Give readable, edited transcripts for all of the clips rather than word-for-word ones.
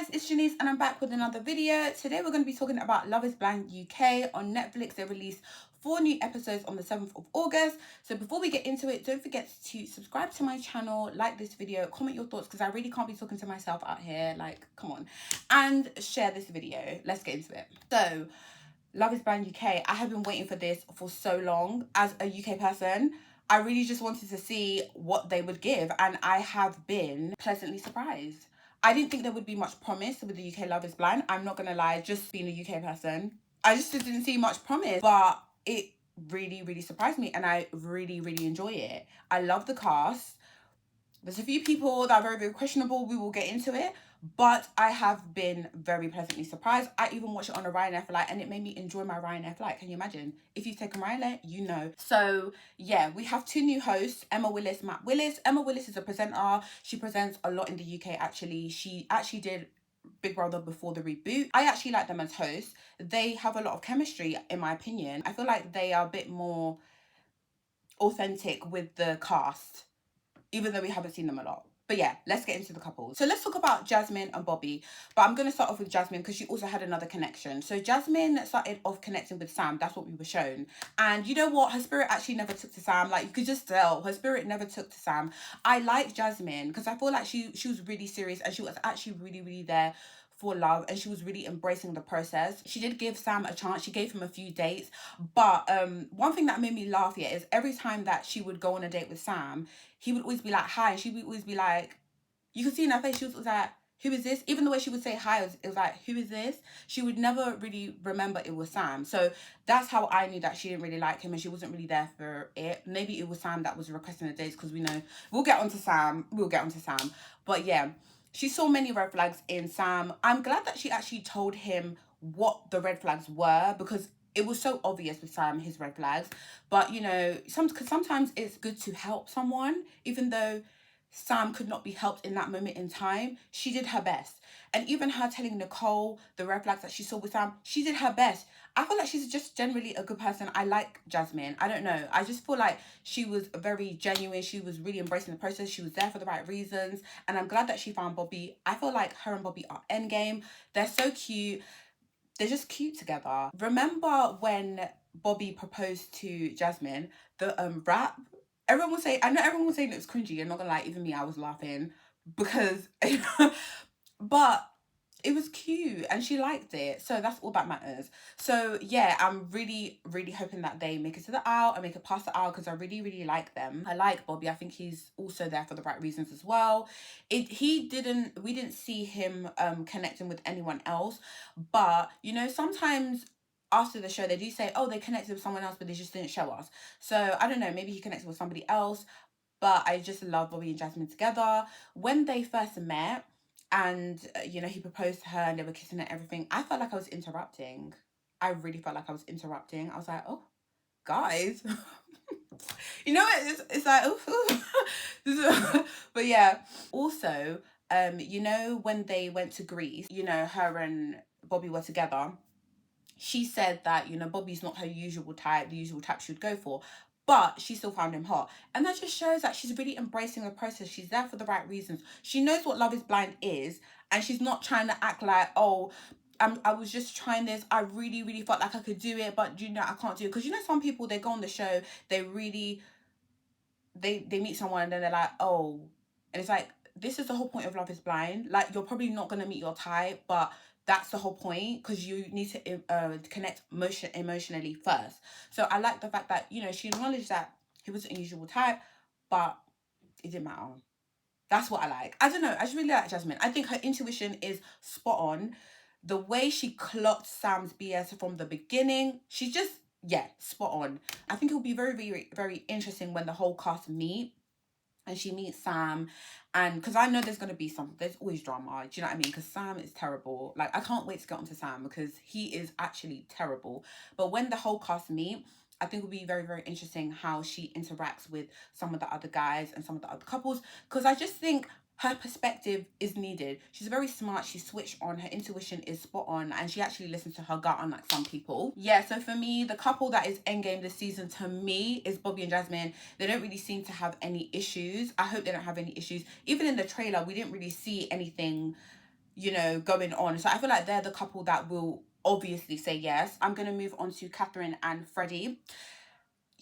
guys, it's Jheniecee and I'm back with another video. Today we're going to be talking about Love is Blind UK. On Netflix, they released 4 new episodes on the 7th of August. So before we get into it, don't forget to subscribe to my channel, like this video, comment your thoughts because I really can't be talking to myself out here. Like, come on. And share this video. Let's get into it. So, Love is Blind UK. I have been waiting for this for so long as a UK person. I really just wanted to see what they would give and I have been pleasantly surprised. I didn't think there would be much promise with the UK Love is Blind. I'm not gonna lie, just being a UK person. I just didn't see much promise, but it really surprised me and I really enjoy it. I love the cast. There's a few people that are very questionable. We will get into it. But I have been very pleasantly surprised. I even watched it on a Ryanair flight and it made me enjoy my Ryanair flight. Can you imagine? If you've taken Ryanair, you know. So, yeah, we have 2 new hosts, Emma Willis, Matt Willis. Emma Willis is a presenter. She presents a lot in the UK, actually. She actually did Big Brother before the reboot. I actually like them as hosts. They have a lot of chemistry, in my opinion. I feel like they are a bit more authentic with the cast, even though we haven't seen them a lot. But yeah, let's get into the couples. So let's talk about Jasmine and Bobby. But I'm going to start off with Jasmine because she also had another connection. So Jasmine started off connecting with Sam. That's what we were shown. And you know what? Her spirit actually never took to Sam. Like, you could just tell. Her spirit never took to Sam. I like Jasmine because I feel like she was really serious and she was actually really there for love and she was really embracing the process. She did give Sam a chance. She gave him a few dates. But one thing that made me laugh here is every time that she would go on a date with Sam, he would always be like, hi. And she would always be like, you could see in her face, she was like, who is this? Even the way she would say hi, it was like, who is this? She would never really remember it was Sam. So that's how I knew that she didn't really like him and she wasn't really there for it. Maybe it was Sam that was requesting the dates because we know, we'll get onto Sam. But yeah, she saw many red flags in Sam. I'm glad that she actually told him what the red flags were because it was so obvious with Sam, his red flags. But, you know, sometimes it's good to help someone, even though Sam could not be helped in that moment in time. She did her best. And even her telling Nicole the red flags that she saw with Sam, she did her best. I feel like she's just generally a good person. I like Jasmine. I don't know. I just feel like she was very genuine. She was really embracing the process. She was there for the right reasons. And I'm glad that she found Bobby. I feel like her and Bobby are endgame. They're so cute. They're just cute together. Remember when Bobby proposed to Jasmine, the rap? Everyone was saying, I know everyone was saying it was cringy. I'm not gonna lie, even me, I was laughing because, but it was cute and she liked it. So that's all that matters. So yeah, I'm really hoping that they make it to the aisle and make it past the aisle because I really like them. I like Bobby. I think he's also there for the right reasons as well. We didn't see him connecting with anyone else, but you know, sometimes after the show they do say, oh, they connected with someone else but they just didn't show us. So I don't know, maybe he connected with somebody else. But I just love Bobby and Jasmine together. When they first met and, you know, he proposed to her and they were kissing and everything, I felt like I was interrupting. I really felt like I was interrupting. I was like, oh, guys. You know, it's like, oof. But yeah. Also, you know, when they went to Greece, you know, her and Bobby were together. She said that, you know, Bobby's not her usual type, the usual type she would go for. But she still found him hot. And that just shows that she's really embracing the process. She's there for the right reasons. She knows what Love is Blind is. And she's not trying to act like, oh, I was just trying this. I really felt like I could do it. But, you know, I can't do it. Because, you know, some people, they go on the show. They really, they meet someone and then they're like, oh. And it's like, this is the whole point of Love is Blind. Like, you're probably not going to meet your type. But that's the whole point because you need to connect emotionally first. So I like the fact that, you know, she acknowledged that he wasn't a usual type, but it didn't matter. That's what I like. I don't know. I just really like Jasmine. I think her intuition is spot on. The way she clocked Sam's BS from the beginning, she's just, yeah, spot on. I think it will be very interesting when the whole cast meet. And she meets Sam, and because I know there's always drama, do you know what I mean? Because Sam is terrible. Like, I can't wait to get onto Sam because he is actually terrible. But when the whole cast meet, I think it will be very interesting how she interacts with some of the other guys and some of the other couples, because I just think her perspective is needed. She's very smart, she's switched on, her intuition is spot on, and she actually listens to her gut, unlike some people. Yeah, so for me, the couple that is endgame this season to me is Bobby and Jasmine. They don't really seem to have any issues. I hope they don't have any issues. Even in the trailer, we didn't really see anything you know, going on. So I feel like they're the couple that will obviously say yes. I'm going to move on to Katherine and Freddy.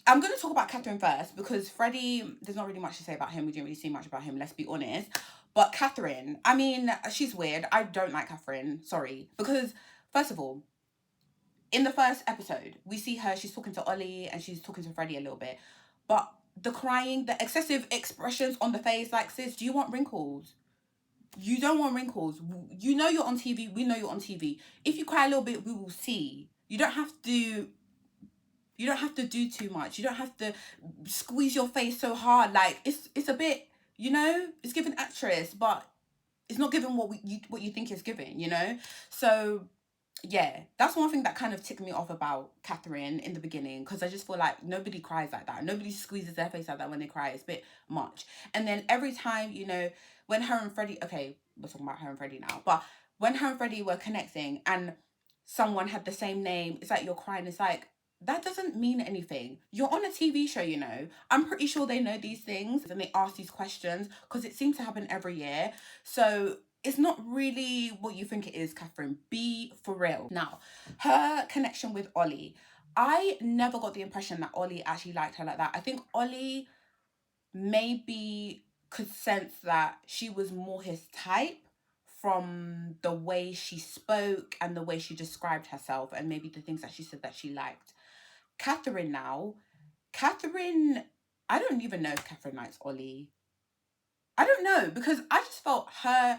I'm going to talk about Katherine first because Freddy, there's not really much to say about him. We didn't really see much about him, let's be honest. But Katherine, I mean, she's weird. I don't like Katherine, sorry. Because, first of all, in the first episode, we see her, she's talking to Ollie and she's talking to Freddy a little bit. But the crying, the excessive expressions on the face, like, sis, do you want wrinkles? You don't want wrinkles. You know you're on TV. We know you're on TV. If you cry a little bit, we will see. You don't have to do too much. You don't have to squeeze your face so hard. Like, it's a bit, you know, it's giving actress, but it's not giving what you think it's giving, you know? So yeah, that's one thing that kind of ticked me off about Katherine in the beginning, because I just feel like nobody cries like that. Nobody squeezes their face like that when they cry. It's a bit much. And then every time, you know, when her and Freddy, okay, we're talking about her and Freddy now, but when her and Freddy were connecting and someone had the same name, it's like you're crying. It's like, that doesn't mean anything. You're on a TV show, you know. I'm pretty sure they know these things and they ask these questions because it seems to happen every year. So it's not really what you think it is, Katherine. Be for real. Now, her connection with Ollie. I never got the impression that Ollie actually liked her like that. I think Ollie maybe could sense that she was more his type from the way she spoke and the way she described herself and maybe the things that she said that she liked. Katherine now, Katherine, I don't even know if Katherine likes Ollie. I don't know, because I just felt her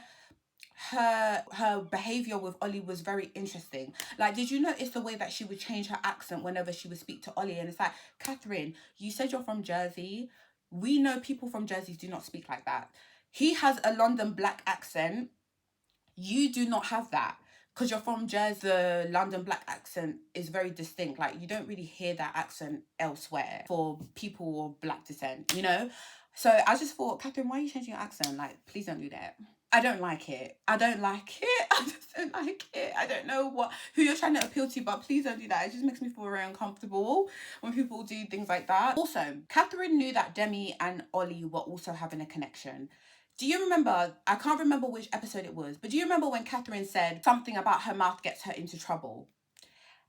behavior with Ollie was very interesting. Like, did you notice the way that she would change her accent whenever she would speak to Ollie? And it's like, Katherine, you said you're from Jersey. We know people from Jersey do not speak like that. He has a London black accent. You do not have that. Because you're from Jersey, the London black accent is very distinct. Like, you don't really hear that accent elsewhere for people of black descent, you know? So I just thought, Katherine, why are you changing your accent? Like, please don't do that. I don't like it. I don't like it. I just don't like it. I don't know who you're trying to appeal to, but please don't do that. It just makes me feel very uncomfortable when people do things like that. Also, Katherine knew that Demi and Ollie were also having a connection. Do you remember, I can't remember which episode it was, but do you remember when Katherine said something about her mouth gets her into trouble?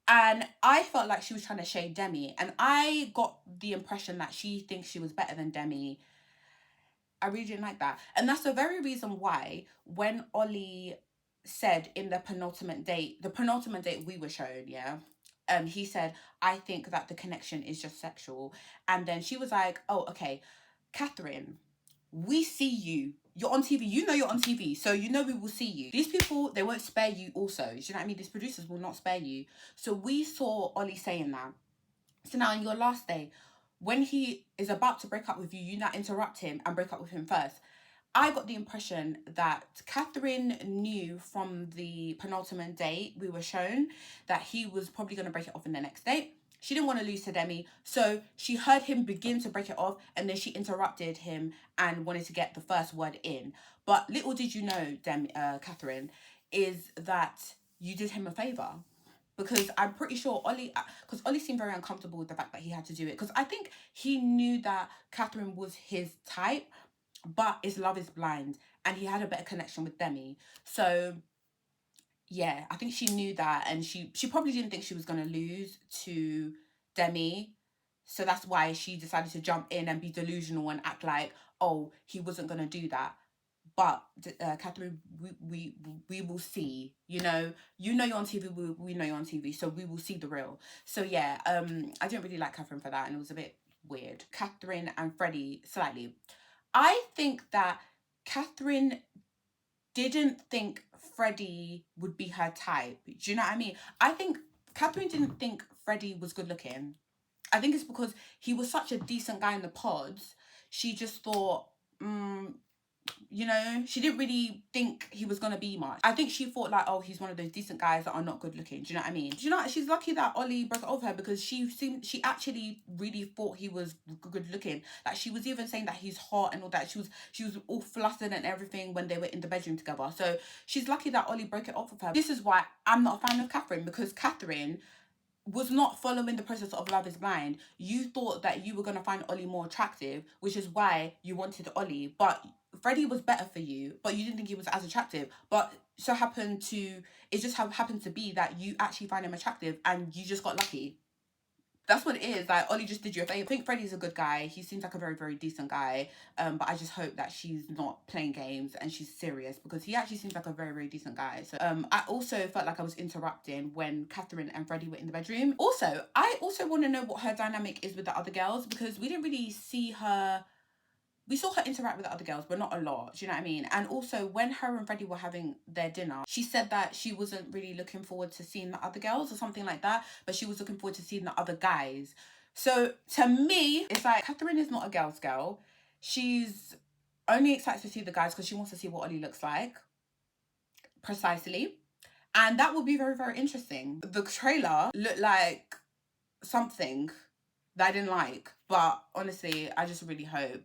And I felt like she was trying to shade Demi. And I got the impression that she thinks she was better than Demi. I really didn't like that. And that's the very reason why when Ollie said in the penultimate date we were shown, yeah, he said, I think that the connection is just sexual. And then she was like, oh, okay, Katherine, we see you. You're on TV. You know you're on TV. So you know we will see you. These people, they won't spare you also. Do you know what I mean? These producers will not spare you. So we saw Ollie saying that. So now on your last day, when he is about to break up with you, you now interrupt him and break up with him first. I got the impression that Katherine knew from the penultimate date we were shown that he was probably going to break it off in the next date. She didn't want to lose to Demi, so she heard him begin to break it off and then she interrupted him and wanted to get the first word in. But little did you know, Katherine, is that you did him a favour. Because I'm pretty sure because Ollie seemed very uncomfortable with the fact that he had to do it. Because I think he knew that Katherine was his type, but it's Love is Blind and he had a better connection with Demi. So yeah, I think she knew that, and she probably didn't think she was going to lose to Demi. So that's why she decided to jump in and be delusional and act like, oh, he wasn't going to do that. But Katherine, we will see. You know you're on TV. We know you're on TV, so we will see the real. So yeah, I didn't really like Katherine for that, and it was a bit weird. Katherine and Freddy slightly. I think that Katherine didn't think Freddy would be her type. Do you know what I mean? I think Katherine didn't think Freddy was good looking. I think it's because he was such a decent guy in the pods. She just thought, you know, she didn't really think he was going to be much. I think she thought like, oh, he's one of those decent guys that are not good looking. Do you know what I mean? Do you know, she's lucky that Ollie broke it off her, because she actually really thought he was good looking. Like, she was even saying that he's hot and all that. She was all flustered and everything when they were in the bedroom together. So she's lucky that Ollie broke it off with her. This is why I'm not a fan of Katherine, because Katherine was not following the process of Love is Blind. You thought that you were going to find Ollie more attractive, which is why you wanted Ollie. But Freddie was better for you, but you didn't think he was as attractive. But so happened to, it just happened to be that you actually find him attractive and you just got lucky. That's what it is. Like, Ollie just did you a favor. I think Freddie's a good guy. He seems like a very, very decent guy. But I just hope that she's not playing games and she's serious, because he actually seems like a very, very decent guy. So I also felt like I was interrupting when Katherine and Freddie were in the bedroom. Also, I also want to know what her dynamic is with the other girls, because we didn't really see her. We saw her interact with the other girls, but not a lot. Do you know what I mean? And also, when her and Freddie were having their dinner, she said that she wasn't really looking forward to seeing the other girls or something like that, but she was looking forward to seeing the other guys. So to me, it's like Katherine is not a girl's girl. She's only excited to see the guys because she wants to see what Ollie looks like. Precisely. And that would be very, very interesting. The trailer looked like something that I didn't like. But honestly, I just really hope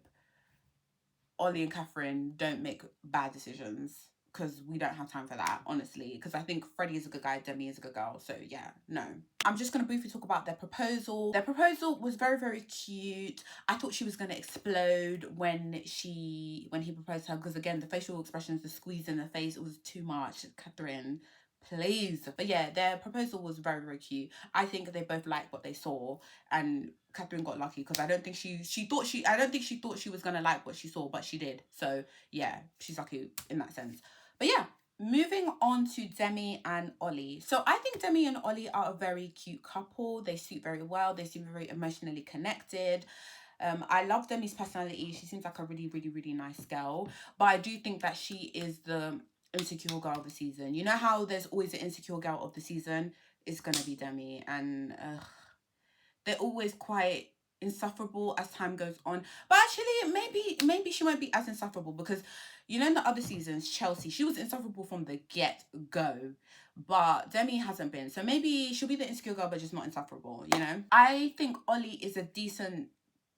Ollie and Katherine don't make bad decisions, because we don't have time for that, honestly. Because I think Freddie is a good guy, Demi is a good girl. So yeah, no. I'm just going to briefly talk about their proposal. Their proposal was very, very cute. I thought she was going to explode when he proposed to her, because again, the facial expressions, the squeeze in the face, it was too much. Katherine, please. But yeah, their proposal was very, very cute. I think they both liked what they saw, and Katherine got lucky, because I don't think she thought she was gonna like what she saw, but she did. So yeah, she's lucky in that sense. But yeah, moving on to Demi and Olly. So I think Demi and Olly are a very cute couple. They suit very well. They seem very emotionally connected. I love Demi's personality. She seems like a really, really, really nice girl. But I do think that she is the insecure girl of the season. You know how there's always an insecure girl of the season? It's gonna be Demi. And they're always quite insufferable as time goes on. But actually, maybe she won't be as insufferable, because you know in the other seasons, Chelsea, she was insufferable from the get-go. But Demi hasn't been. So maybe she'll be the insecure girl, but just not insufferable, you know? I think Olly is a decent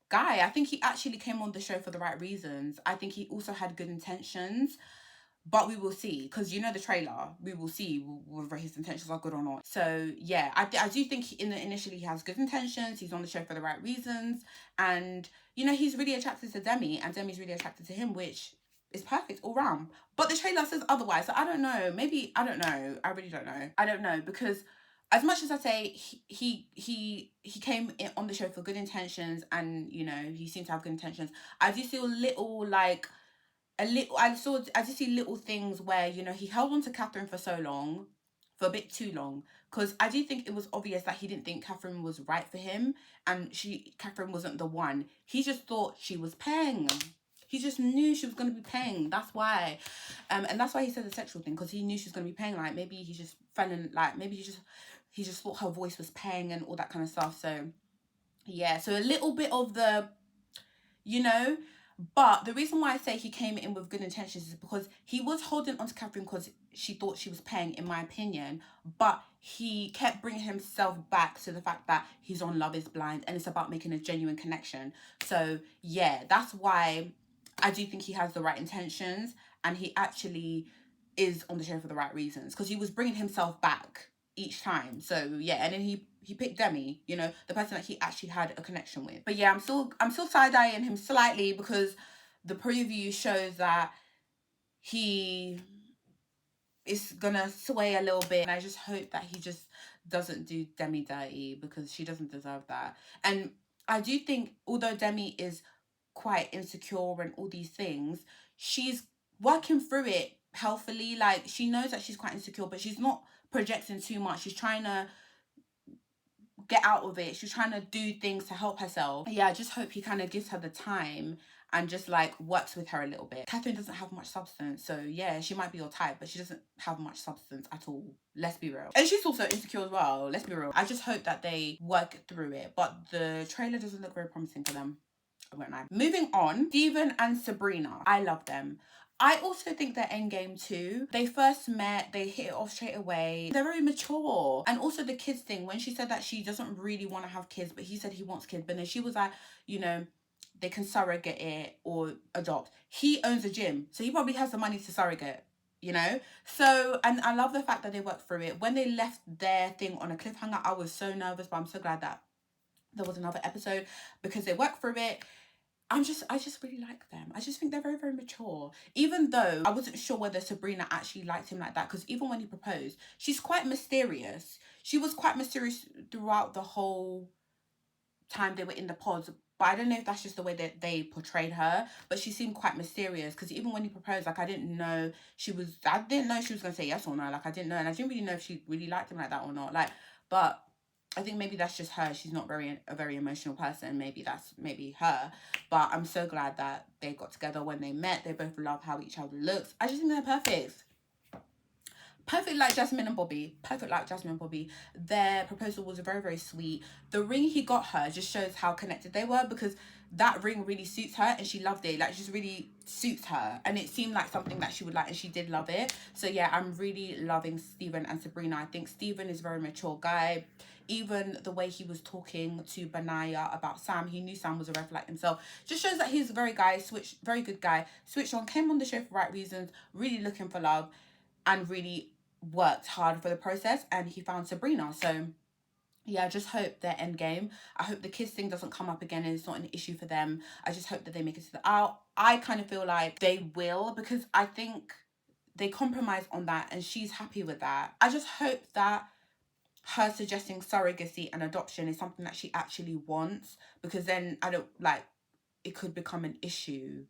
guy. I think he actually came on the show for the right reasons. I think he also had good intentions. But we will see, because you know the trailer, we will see whether his intentions are good or not. So yeah, I do think initially he has good intentions. He's on the show for the right reasons, and you know he's really attracted to Demi, and Demi's really attracted to him, which is perfect all round. But the trailer says otherwise, so I don't know. Maybe I don't know. I really don't know. I don't know, because as much as I say he came on the show for good intentions, and you know he seemed to have good intentions, I do see a little like I just see little things where, you know, he held on to Katherine for so long, for a bit too long, because I do think it was obvious that he didn't think Katherine was right for him, and Katherine wasn't the one. He just thought she was paying. He just knew she was going to be paying. That's why. And that's why he said the sexual thing, because he knew she was going to be paying. Like, maybe he just fell in, like, maybe he just thought her voice was paying and all that kind of stuff. So, yeah. So a little bit of the, you know, but the reason why I say he came in with good intentions is because he was holding on to Katherine because she thought she was paying, in my opinion. But he kept bringing himself back to the fact that he's on Love is Blind and it's about making a genuine connection. So, yeah, that's why I do think he has the right intentions, and he actually is on the show for the right reasons, because he was bringing himself back each time. So, yeah, and then he picked Demi, you know, the person that he actually had a connection with. But yeah, I'm still side-eyeing him slightly, because the preview shows that he is gonna sway a little bit, and I just hope that he just doesn't do Demi dirty, because she doesn't deserve that. And I do think, although Demi is quite insecure and all these things, she's working through it healthily. Like, she knows that she's quite insecure, but she's not projecting too much. She's trying to get out of it. She's trying to do things to help herself. Yeah, I just hope he kind of gives her the time and just like works with her a little bit. Katherine doesn't have much substance, so yeah, she might be your type, but she doesn't have much substance at all. Let's be real. And she's also insecure as well. Let's be real. I just hope that they work through it, but the trailer doesn't look very promising for them. I won't lie. Moving on, Steven and Sabrina. I love them. I also think they're endgame too. They first met, they hit it off straight away. They're very mature. And also the kids thing, when she said that she doesn't really want to have kids, but he said he wants kids, but then she was like, you know, they can surrogate it or adopt. He owns a gym, so he probably has the money to surrogate, you know? So, and I love the fact that they worked through it. When they left their thing on a cliffhanger, I was so nervous, but I'm so glad that there was another episode, because they worked through it. I just really like them. I just think they're very, very mature. Even though I wasn't sure whether Sabrina actually liked him like that, because even when he proposed, she's quite mysterious. She was quite mysterious throughout the whole time they were in the pods. But I don't know if that's just the way that they portrayed her. But she seemed quite mysterious, because even when he proposed, like, I didn't know she was gonna say yes or no. Like, I didn't know, and I didn't really know if she really liked him like that or not. Like, but I think maybe that's just her. She's not a very emotional person. Maybe that's her. But I'm so glad that they got together when they met. They both love how each other looks. I just think they're perfect. Perfect like Jasmine and Bobby. Perfect like Jasmine and Bobby. Their proposal was very, very sweet. The ring he got her just shows how connected they were, because that ring really suits her and she loved it. Like, just really suits her. And it seemed like something that she would like, and she did love it. So yeah, I'm really loving Steven and Sabrina. I think Steven is a very mature guy. Even the way he was talking to Benaya about Sam, he knew Sam was a red flag himself. Just shows that he's a very good guy. Switched on, came on the show for right reasons, really looking for love, and really worked hard for the process, and he found Sabrina. So yeah, I just hope their end game. I hope the kiss thing doesn't come up again and it's not an issue for them. I just hope that they make it to the out. I kind of feel like they will, because I think they compromise on that and she's happy with that. I just hope that her suggesting surrogacy and adoption is something that she actually wants, because then I don't like it could become an issue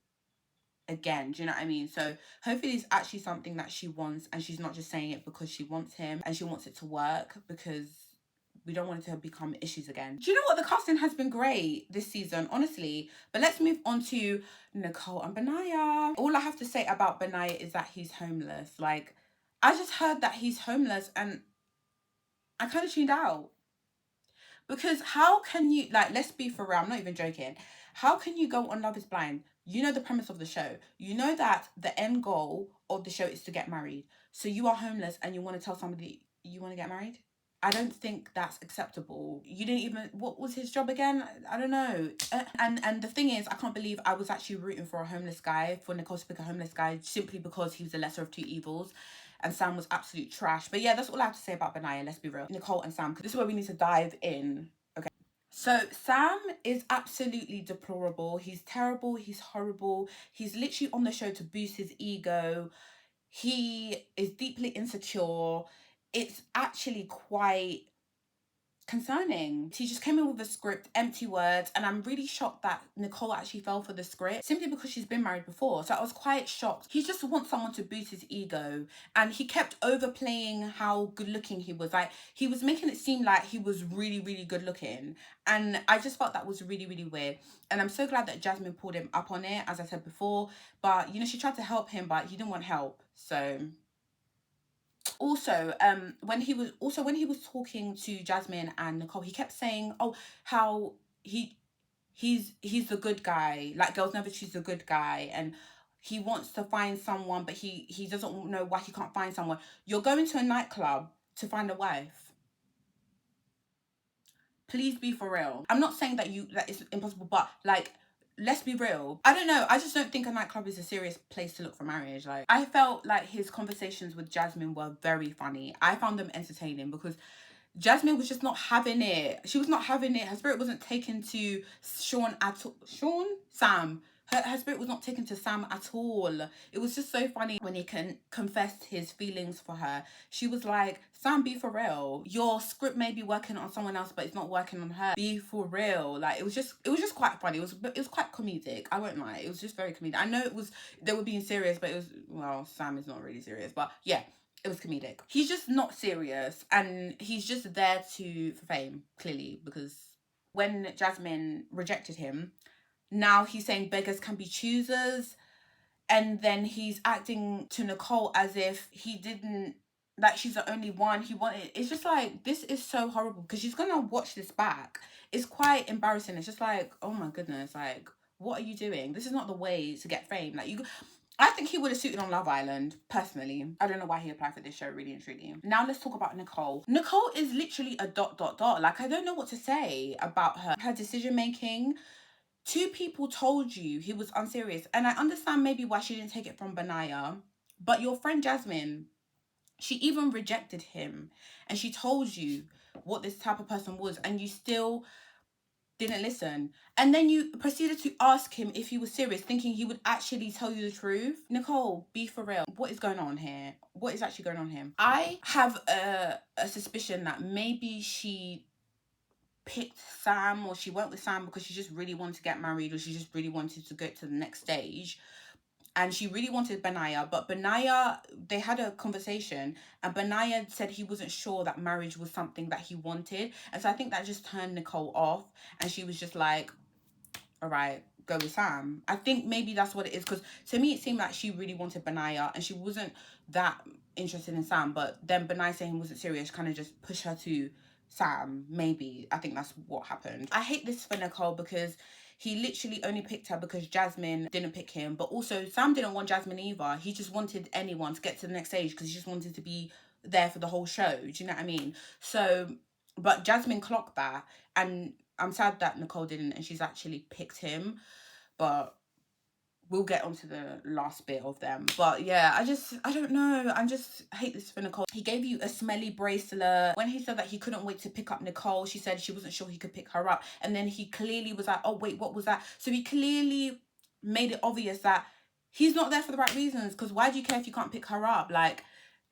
again. Do you know what I mean? So hopefully it's actually something that she wants, and she's not just saying it because she wants him and she wants it to work, because we don't want it to become issues again. Do you know what? The casting has been great this season, honestly. But let's move on to Nicole and Benaya. All I have to say about Benaya is that he's homeless. Like, I just heard that he's homeless and I kind of tuned out. Because how can you, like, let's be for real, I'm not even joking. How can you go on Love is Blind? You know the premise of the show. You know that the end goal of the show is to get married. So you are homeless and you want to tell somebody you want to get married? I don't think that's acceptable. You didn't even, what was his job again? I don't know. And the thing is, I can't believe I was actually rooting for a homeless guy, for Nicole to pick a homeless guy, simply because he was the lesser of two evils. And Sam was absolute trash. But yeah, that's all I have to say about Benaya, let's be real. Nicole and Sam, because this is where we need to dive in. Okay. So Sam is absolutely deplorable. He's terrible. He's horrible. He's literally on the show to boost his ego. He is deeply insecure. It's actually quite concerning. He just came in with a script, empty words, and I'm really shocked that Nicole actually fell for the script, simply because she's been married before. So I was quite shocked. He just wants someone to boost his ego, and he kept overplaying how good looking he was. Like, he was making it seem like he was really, really good looking, and I just felt that was really, really weird. And I'm so glad that Jasmine pulled him up on it, as I said before. But you know, she tried to help him, but he didn't want help. So also, when he was talking to Jasmine and Nicole, he kept saying, oh, how he's the good guy, like, girls never choose the good guy, and he wants to find someone, but he doesn't know why he can't find someone. You're going to a nightclub to find a wife. Please be for real. I'm not saying that it's impossible, but, like, let's be real. I don't know. I just don't think a nightclub is a serious place to look for marriage. Like, I felt like his conversations with Jasmine were very funny. I found them entertaining, because Jasmine was just not having it. She was not having it. Her spirit wasn't taken to Sean at all. Sam. Her spirit was not taken to Sam at all. It was just so funny when he confessed his feelings for her. She was like, Sam, be for real. Your script may be working on someone else, but it's not working on her. Be for real. Like, it was just quite funny. It was quite comedic. I won't lie. It was just very comedic. I know they were being serious, but it was, well, Sam is not really serious, but yeah. It was comedic. He's just not serious, and he's just there for fame, clearly, because when Jasmine rejected him, now he's saying beggars can be choosers, and then he's acting to Nicole as if he didn't, like, she's the only one he wanted. It's just like, this is so horrible, because she's gonna watch this back. It's quite embarrassing. It's just like, oh my goodness, like, what are you doing? This is not the way to get fame. Like, I think he would have suited on Love Island, personally. I don't know why he applied for this show, really and truly. Now let's talk about Nicole. Nicole is literally a ... Like, I don't know what to say about her. Her decision making. 2 people told you he was unserious. And I understand maybe why she didn't take it from Benaya. But your friend Jasmine, she even rejected him. And she told you what this type of person was. And you still didn't listen. And then you proceeded to ask him if he was serious, thinking he would actually tell you the truth. Nicole, be for real. What is going on here? What is actually going on here? I have a suspicion that maybe she picked Sam, or she went with Sam because she just really wanted to get married, or she just really wanted to go to the next stage. And she really wanted Benaya, but Benaya, they had a conversation, and Benaya said he wasn't sure that marriage was something that he wanted. And so I think that just turned Nicole off, and she was just like, all right, go with Sam. I think maybe that's what it is, because to me it seemed like she really wanted Benaya and she wasn't that interested in Sam, but then Benaya saying he wasn't serious kind of just pushed her to Sam. Maybe I think that's what happened. I hate this for Nicole because he literally only picked her because Jasmine didn't pick him, but also Sam didn't want Jasmine either. He just wanted anyone to get to the next stage because he just wanted to be there for the whole show. Do you know what I mean? So, but Jasmine clocked that, and I'm sad that Nicole didn't, and she's actually picked him. But we'll get onto the last bit of them. But yeah, I don't know. I hate this for Nicole. He gave you a smelly bracelet. When he said that he couldn't wait to pick up Nicole, she said she wasn't sure he could pick her up. And then he clearly was like, oh wait, what was that? So he clearly made it obvious that he's not there for the right reasons. Because why do you care if you can't pick her up? Like,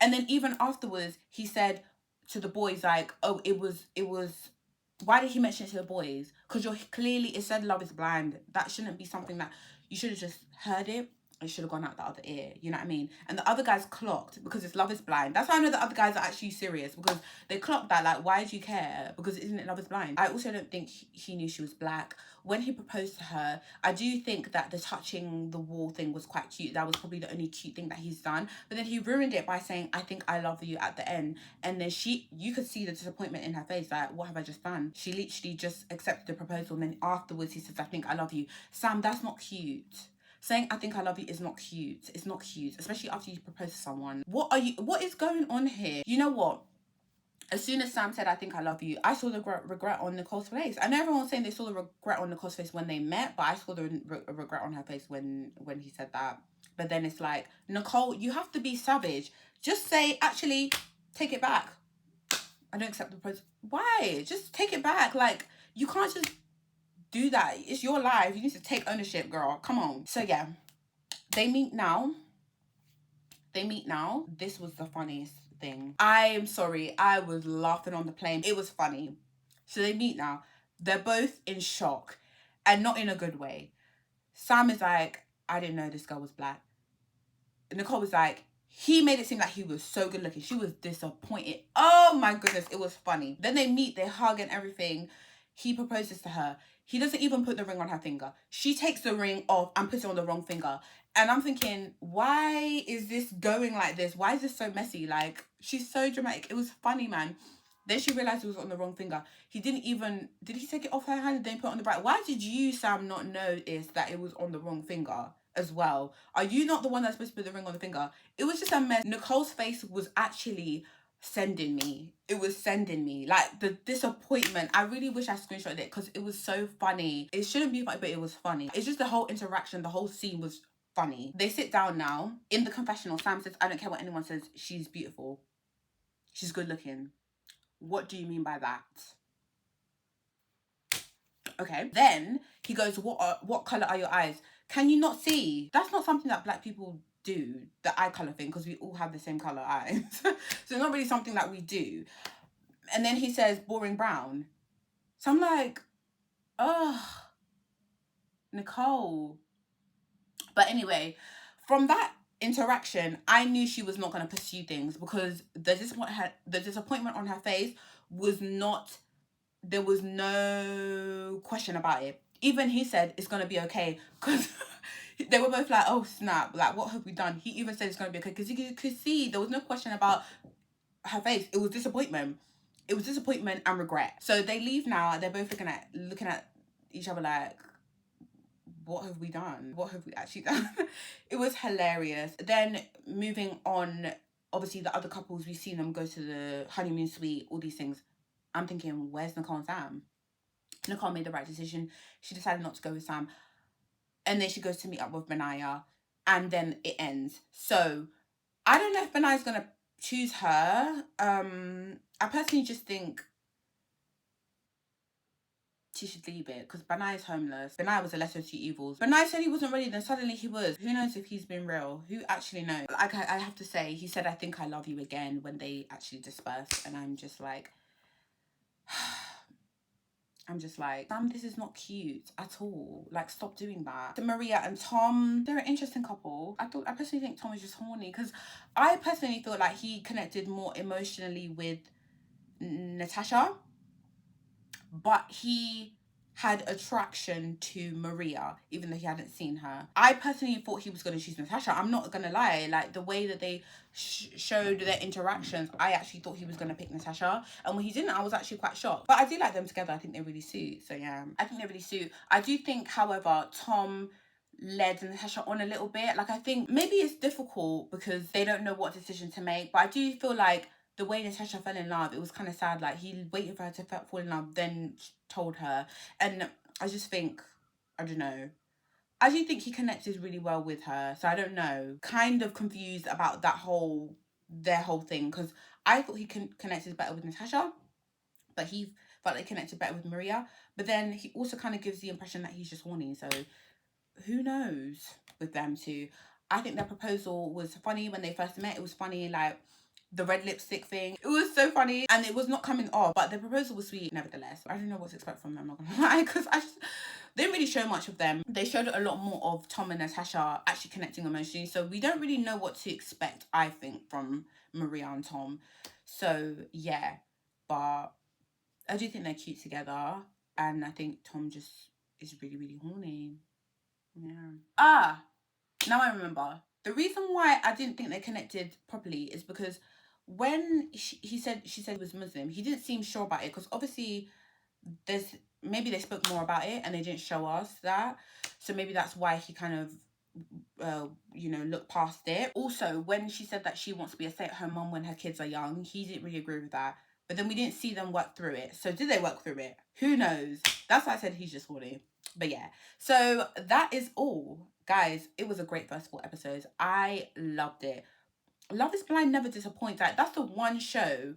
and then even afterwards, he said to the boys, like, oh, it was why did he mention it to the boys? Because you're clearly, it said love is blind. That shouldn't be something that you should have just heard it. It should have gone out the other ear. You know what I mean? And the other guys clocked because it's love is blind. That's how I know the other guys are actually serious, because they clocked that. Like, why do you care? Because isn't it love is blind? I also don't think he knew she was black. When he proposed to her, I do think that the touching the wall thing was quite cute. That was probably the only cute thing that he's done. But then he ruined it by saying, I think I love you at the end. And then you could see the disappointment in her face. Like, what have I just done? She literally just accepted the proposal. And then afterwards he says, I think I love you. Sam, that's not cute. Saying I think I love you is not cute. It's not cute, especially after you propose to someone. What is going on here? You know what? As soon as Sam said, I think I love you, I saw the regret on Nicole's face. I know everyone's saying they saw the regret on Nicole's face when they met, but I saw the regret on her face when he said that. But then it's like, Nicole, you have to be savage. Just say, actually, take it back. I don't accept the proposal. Why? Just take it back. Like, you can't just do that. It's your life. You need to take ownership, girl. Come on. So yeah, they meet now. This was the funniest thing. I am sorry, I was laughing on the plane. It was funny. So they meet now. They're both in shock, and not in a good way. Sam is like, I didn't know this girl was black. Nicole was like, he made it seem like he was so good looking. She was disappointed. Oh my goodness, it was funny. Then they meet, they hug and everything. He proposes to her. He doesn't even put the ring on her finger. She takes the ring off and puts it on the wrong finger. And I'm thinking, why is this going like this? Why is this so messy? Like, she's so dramatic. It was funny, man. Then she realized it was on the wrong finger. Did he take it off her hand and then put it on the right? Why did you, Sam, not notice that it was on the wrong finger as well? Are you not the one that's supposed to put the ring on the finger? It was just a mess. Nicole's face was actually sending me. It was sending me. Like, the disappointment. I really wish I screenshotted it because it was so funny. It shouldn't be funny, but it was funny. It's just the whole interaction, the whole scene was funny. They sit down now. In the confessional, Sam says, I don't care what anyone says. She's beautiful. She's good looking. What do you mean by that? Okay. Then he goes, what colour are your eyes? Can you not see? That's not something that black people do, the eye colour thing, because we all have the same colour eyes. So it's not really something that we do. And then he says, boring brown. So I'm like, ugh, Nicole. But anyway, from that interaction, I knew she was not going to pursue things, because the disappointment on her face was not, there was no question about it. Even he said it's going to be okay, because they were both like, oh snap, like what have we done? He even said it's going to be okay, because you could see there was no question about her face. It was disappointment. It was disappointment and regret. So they leave now. They're both looking at each other like, what have we done? What have we actually done? It was hilarious. Then moving on, obviously the other couples, we've seen them go to the honeymoon suite, all these things. I'm thinking, where's Nicole and Sam? Nicole made the right decision. She decided not to go with Sam. And then she goes to meet up with Benaya. And then it ends. So I don't know if Benaya's going to choose her. I personally just think she should leave it, because Benai is homeless. Benai was a lesser of two evils. Benai said he wasn't ready, then suddenly he was. Who knows if he's been real? Who actually knows? Like, I have to say, he said, I think I love you again, when they actually dispersed. And I'm just like, Sam, this is not cute at all. Like, stop doing that. So Maria and Tom, they're an interesting couple. I personally think Tom is just horny, because I personally feel like he connected more emotionally with Natasha, but he had attraction to Maria, even though he hadn't seen her. I personally thought he was going to choose Natasha. I'm not going to lie. Like, the way that they showed their interactions, I actually thought he was going to pick Natasha. And when he didn't, I was actually quite shocked. But I do like them together. I think they really suit. So, yeah, I think they really suit. I do think, however, Tom led Natasha on a little bit. Like, I think maybe it's difficult because they don't know what decision to make. But I do feel like the way Natasha fell in love, it was kind of sad. Like, he waited for her to fall in love, then told her. And I just think, I don't know. I do think he connected really well with her. So I don't know. Kind of confused about their whole thing. Because I thought he connected better with Natasha. But he felt like he connected better with Maria. But then he also kind of gives the impression that he's just horny. So who knows with them two. I think their proposal was funny when they first met. It was funny, like, the red lipstick thing. It was so funny, and it was not coming off, but the proposal was sweet nevertheless. I don't know what to expect from them, I'm not gonna lie, because they didn't really show much of them. They showed a lot more of Tom and Natasha actually connecting emotionally, so we don't really know what to expect, I think, from Maria and Tom. So yeah, but I do think they're cute together, and I think Tom just is really, really horny. Yeah. Now I remember. The reason why I didn't think they connected properly is because when she said he was Muslim, he didn't seem sure about it, because obviously maybe they spoke more about it and they didn't show us that. So maybe that's why he kind of looked past it. Also, when she said that she wants to be a stay-at-home mom when her kids are young, he didn't really agree with that. But then we didn't see them work through it. So did they work through it? Who knows? That's why I said he's just horny. But yeah, so that is all. Guys, it was a great first 4 episodes. I loved it. Love is Blind never disappoints. Like, that's the one show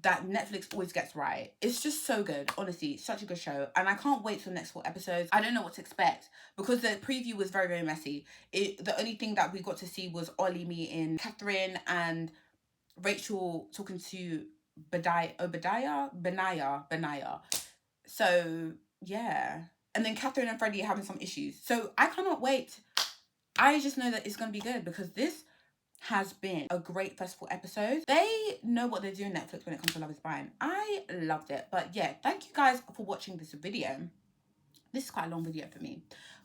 that Netflix always gets right. It's just so good. Honestly, such a good show. And I can't wait for the next 4 episodes. I don't know what to expect, because the preview was very, very messy. The only thing that we got to see was Ollie meeting Katherine and Rachel talking to Benaya. So, yeah. And then Katherine and Freddy are having some issues. So I cannot wait. I just know that it's going to be good, because this has been a great first 4 episodes. They know what they're doing, Netflix, when it comes to Love is Blind. I loved it. But yeah, thank you guys for watching this video. This is quite a long video for me,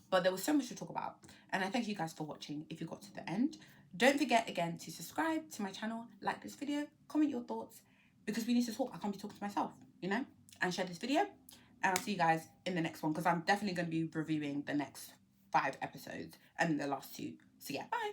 but there was so much to talk about. And I thank you guys for watching if you got to the end. Don't forget again to subscribe to my channel, like this video, comment your thoughts, because we need to talk. I can't be talking to myself, and share this video. And I'll see you guys in the next one, because I'm definitely going to be reviewing the next 5 episodes and the last 2. So yeah, bye.